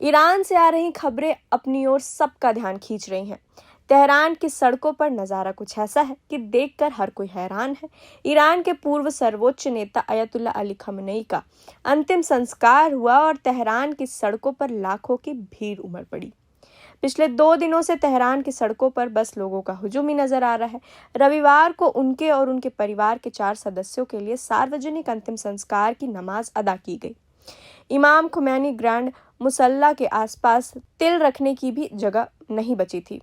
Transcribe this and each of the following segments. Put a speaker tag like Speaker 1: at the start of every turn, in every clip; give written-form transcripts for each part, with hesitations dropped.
Speaker 1: Iran से आ रही खबरें अपनी ओर सबका ध्यान खींच रही हैं। तेहरान की सड़कों पर नजारा कुछ ऐसा है कि देखकर हर कोई हैरान है। ईरान के पूर्व सर्वोच्च नेता अयतुल्ला अली खamenei का अंतिम संस्कार हुआ और तेहरान की सड़कों पर लाखों की भीड़ उमड़ पड़ी। पिछले 2 दिनों से तेहरान की सड़कों पर बस लोगों का हुजूम ही नजर आ रहा है। रविवार को उनके और उनके परिवार के 4 सदस्यों के लिए सार्वजनिक अंतिम संस्कार की नमाज अदा की गई। इमाम खुमैनी ग्रैंड मुसल्ला के आसपास तिल रखने की भी जगह नहीं बची थी।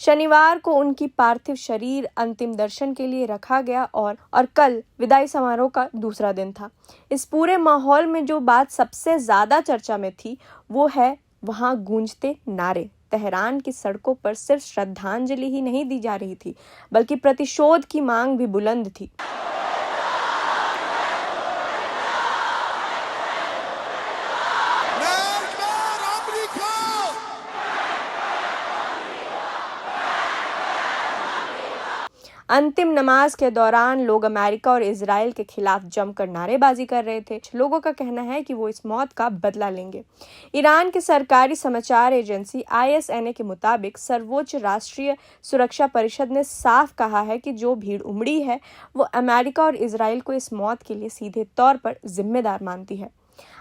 Speaker 1: शनिवार को उनकी पार्थिव शरीर अंतिम दर्शन के लिए रखा गया और कल विदाई समारोह का दूसरा दिन था। इस पूरे माहौल में जो बात सबसे ज्यादा चर्चा में थी वो है वहां गूंजते नारे। तेहरान की सड़कों पर सिर्फ श्रद्धांजलि ही नहीं दी जा रही थी, बल्कि प्रतिशोध की मांग भी बुलंद थी। अंतिम नमाज के दौरान लोग अमेरिका और इजराइल के खिलाफ जमकर नारेबाजी कर रहे थे। लोगों का कहना है कि वो इस मौत का बदला लेंगे। ईरान की सरकारी समाचार एजेंसी ISNA के मुताबिक सर्वोच्च राष्ट्रीय सुरक्षा परिषद ने साफ कहा है कि जो भीड़ उमड़ी है वो अमेरिका और इजराइल को इस मौत के लिए सीधे तौर पर जिम्मेदार मानती है।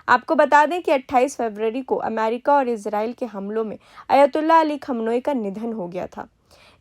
Speaker 1: आपको बता दें कि 28 फरवरी को अमेरिका और इजराइल के हमलों में अयतुल्ला अली खamenei का निधन हो गया था।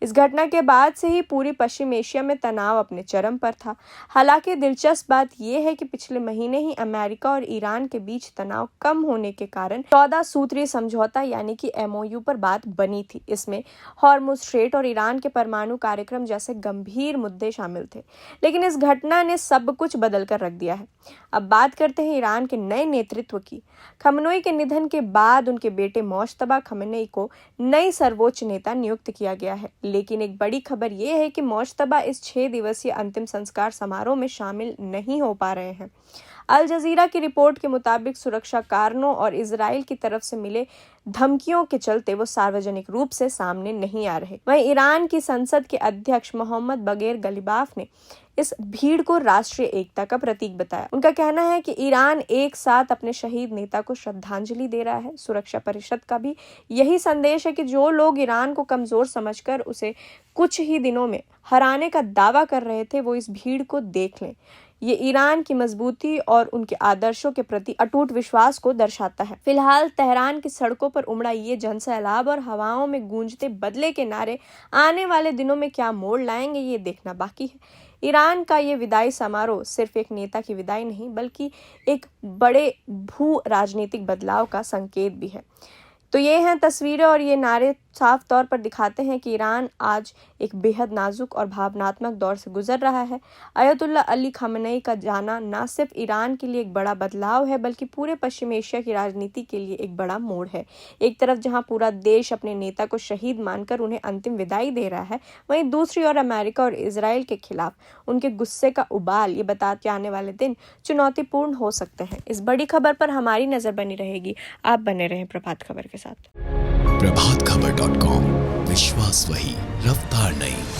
Speaker 1: इस घटना के बाद से ही पूरी पश्चिम एशिया में तनाव अपने चरम पर था। हालांकि दिलचस्प बात यह है कि पिछले महीने ही अमेरिका और ईरान के बीच तनाव कम होने के कारण 14 सूत्रीय समझौता यानी कि MOU पर बात बनी थी। इसमें हॉर्मुज स्ट्रेट और ईरान के परमाणु कार्यक्रम जैसे गंभीर मुद्दे शामिल थे, लेकिन इस घटना ने सब कुछ बदल कर रख दिया है। अब बात करते हैं ईरान के नए नेतृत्व की। खamenei के निधन के बाद उनके बेटे मोज्तबा खamenei को नई सर्वोच्च नेता नियुक्त किया गया है, लेकिन एक बड़ी खबर यह है कि मोज्तबा इस 6 दिवसीय अंतिम संस्कार समारोह में शामिल नहीं हो पा रहे हैं। अल जजीरा की रिपोर्ट के मुताबिक सुरक्षा कारणों और इजराइल की तरफ से मिले धमकियों के चलते वो सार्वजनिक रूप से सामने नहीं आ रहे। वहीं ईरान की संसद के अध्यक्ष मोहम्मद बगैर गलीबाफ ने इस भीड़ को राष्ट्रीय एकता का प्रतीक बताया। उनका कहना है कि ईरान एक साथ अपने शहीद नेता को श्रद्धांजलि दे रहा है। सुरक्षा परिषद का भी यही संदेश है कि जो लोग ईरान को कमजोर समझकर उसे कुछ ही दिनों में हराने का दावा कर रहे थे वो इस भीड़ को देख लें। ये ईरान की मजबूती और उनके आदर्शों के प्रति अटूट विश्वास को दर्शाता है। फिलहाल तेहरान की सड़कों पर उमड़ा ये जनसैलाब और हवाओं में गूंजते बदले के नारे आने वाले दिनों में क्या मोड़ लाएंगे ये देखना बाकी है। ईरान का ये विदाई समारोह सिर्फ एक नेता की विदाई नहीं बल्कि एक बड़े भू राजनीतिक बदलाव का संकेत भी है। तो ये हैं तस्वीरें और ये नारे साफ तौर पर दिखाते हैं कि ईरान आज एक बेहद नाजुक और भावनात्मक दौर से गुजर रहा है। अयतुल्ला अली खamenei का जाना न सिर्फ ईरान के लिए एक बड़ा बदलाव है बल्कि पूरे पश्चिम एशिया की राजनीति के लिए एक बड़ा मोड़ है। एक तरफ जहां पूरा देश अपने नेता को शहीद मानकर उन्हें अंतिम विदाई दे रहा है, वहीं दूसरी ओर अमेरिका और इजराइल के खिलाफ उनके गुस्से का उबाल ये बताते आने वाले दिन चुनौतीपूर्ण हो सकते हैं। इस बड़ी खबर पर हमारी नजर बनी रहेगी। आप बने रहें प्रभात खबर के साथ।
Speaker 2: प्रभातखबर.com, विश्वास वही, रफ्तार नहीं।